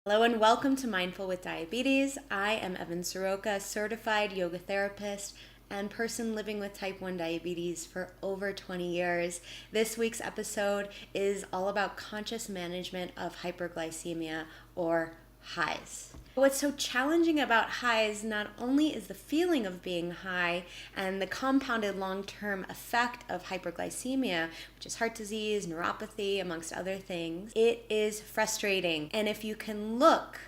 Hello and welcome to Mindful with Diabetes. I am Evan Soroka, certified yoga therapist and person living with type 1 diabetes for over 20 years. This week's episode is all about conscious management of hyperglycemia, or highs. What's so challenging about highs not only is the feeling of being high and the compounded long-term effect of hyperglycemia, which is heart disease, neuropathy, amongst other things, it is frustrating. And if you can look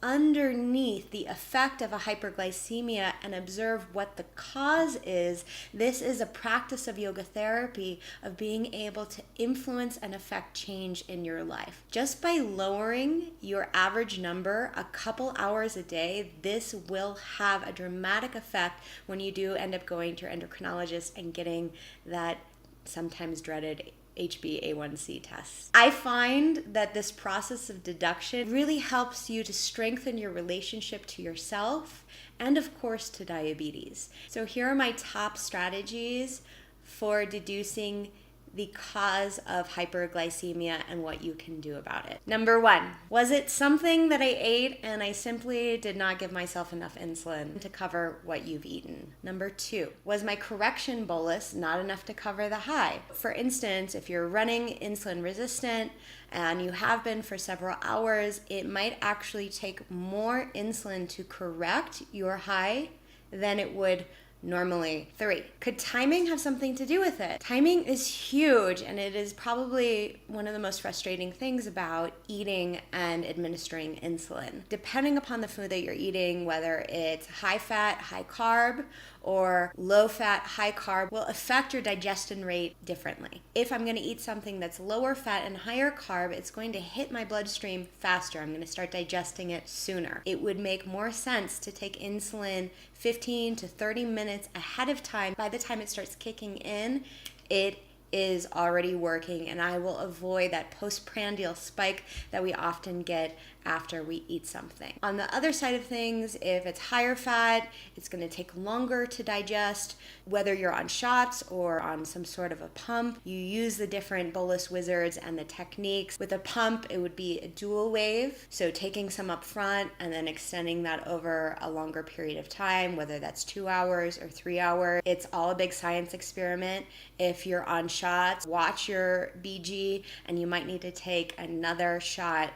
underneath the effect of a hyperglycemia and observe what the cause is, this is a practice of yoga therapy of being able to influence and affect change in your life. Just by lowering your average number a couple hours a day, this will have a dramatic effect when you do end up going to your endocrinologist and getting that sometimes dreaded HbA1c test. I find that this process of deduction really helps you to strengthen your relationship to yourself and, of course, to diabetes. So here are my top strategies for deducing the cause of hyperglycemia and what you can do about it. Number 1, was it something that I ate and I simply did not give myself enough insulin to cover what you've eaten? Number 2, was my correction bolus not enough to cover the high? For instance, if you're running insulin resistant and you have been for several hours, it might actually take more insulin to correct your high than it would normally. 3, could timing have something to do with it? Timing is huge, and it is probably one of the most frustrating things about eating and administering insulin. Depending upon the food that you're eating, whether it's high fat, high carb, or low fat, high carb, will affect your digestion rate differently. If I'm going to eat something that's lower fat and higher carb, it's going to hit my bloodstream faster. I'm going to start digesting it sooner. It would make more sense to take insulin 15 to 30 minutes ahead of time. By the time it starts kicking in, it is already working, and I will avoid that postprandial spike that we often get after we eat something. On the other side of things, if it's higher fat, it's going to take longer to digest. Whether you're on shots or on some sort of a pump, you use the different bolus wizards and the techniques. With a pump, it would be a dual wave, so taking some up front and then extending that over a longer period of time, whether that's 2 hours or 3 hours. It's all a big science experiment. If you're on shots, watch your BG, and you might need to take another shot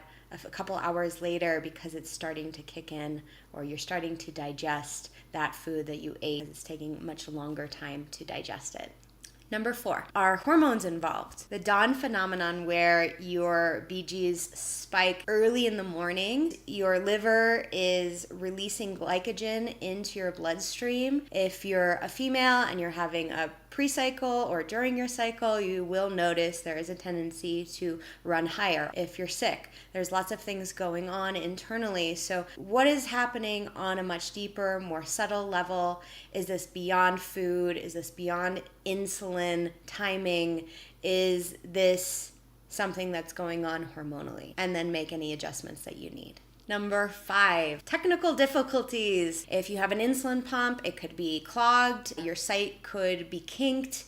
a couple hours later because it's starting to kick in, or you're starting to digest that food that you ate. It's taking much longer time to digest it. Number 4, are hormones involved? The dawn phenomenon, where your BGs spike early in the morning, your liver is releasing glycogen into your bloodstream. If you're a female and you're having a pre-cycle or during your cycle, you will notice there is a tendency to run higher. If you're sick, there's lots of things going on internally. So what is happening on a much deeper, more subtle level? Is this beyond food? Is this beyond insulin timing? Is this something that's going on hormonally? And then make any adjustments that you need. Number 5, technical difficulties. If you have an insulin pump, it could be clogged, your site could be kinked,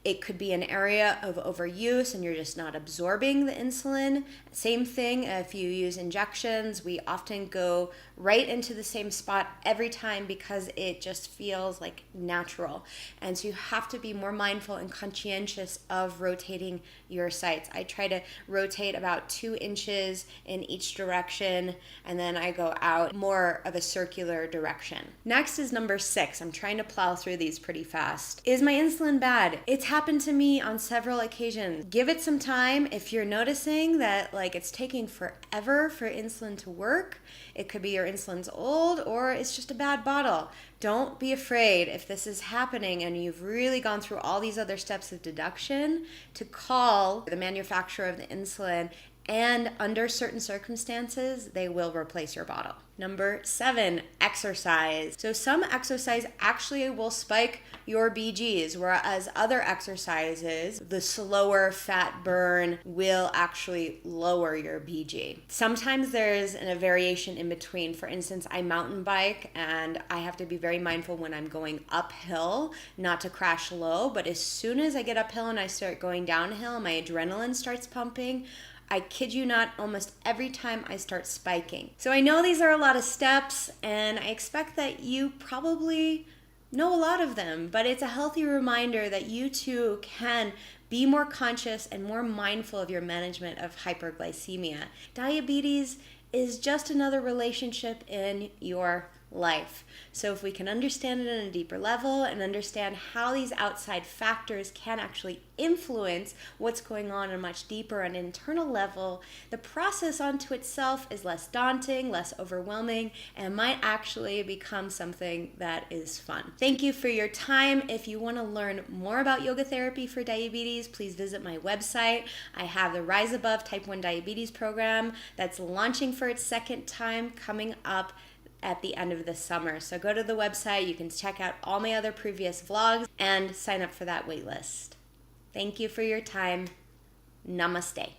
it could be an area of overuse and you're just not absorbing the insulin. Same thing if you use injections. We often go right into the same spot every time because it just feels like natural. And so you have to be more mindful and conscientious of rotating your sites. I try to rotate about 2 inches in each direction, and then I go out more of a circular direction. Next is number 6. I'm trying to plow through these pretty fast. Is my insulin bad? It's happened to me on several occasions. Give it some time. If you're noticing that it's taking forever for insulin to work, it could be your insulin's old or it's just a bad bottle. Don't be afraid if this is happening and you've really gone through all these other steps of deduction to call the manufacturer of the insulin, and under certain circumstances, they will replace your bottle. Number 7, exercise. So some exercise actually will spike your BGs, whereas other exercises, the slower fat burn will actually lower your BG. Sometimes there's a variation in between. For instance, I mountain bike and I have to be very mindful when I'm going uphill not to crash low, but as soon as I get uphill and I start going downhill, my adrenaline starts pumping, I kid you not, almost every time I start spiking. So I know these are a lot of steps, and I expect that you probably know a lot of them, but it's a healthy reminder that you too can be more conscious and more mindful of your management of hyperglycemia. Diabetes is just another relationship in your life. So if we can understand it on a deeper level and understand how these outside factors can actually influence what's going on a much deeper and internal level, the process unto itself is less daunting, less overwhelming, and might actually become something that is fun. Thank you for your time. If you want to learn more about yoga therapy for diabetes, please visit my website. I have the Rise Above Type 1 Diabetes program that's launching for its second time coming up at the end of the summer. So go to the website, you can check out all my other previous vlogs and sign up for that waitlist. Thank you for your time. Namaste.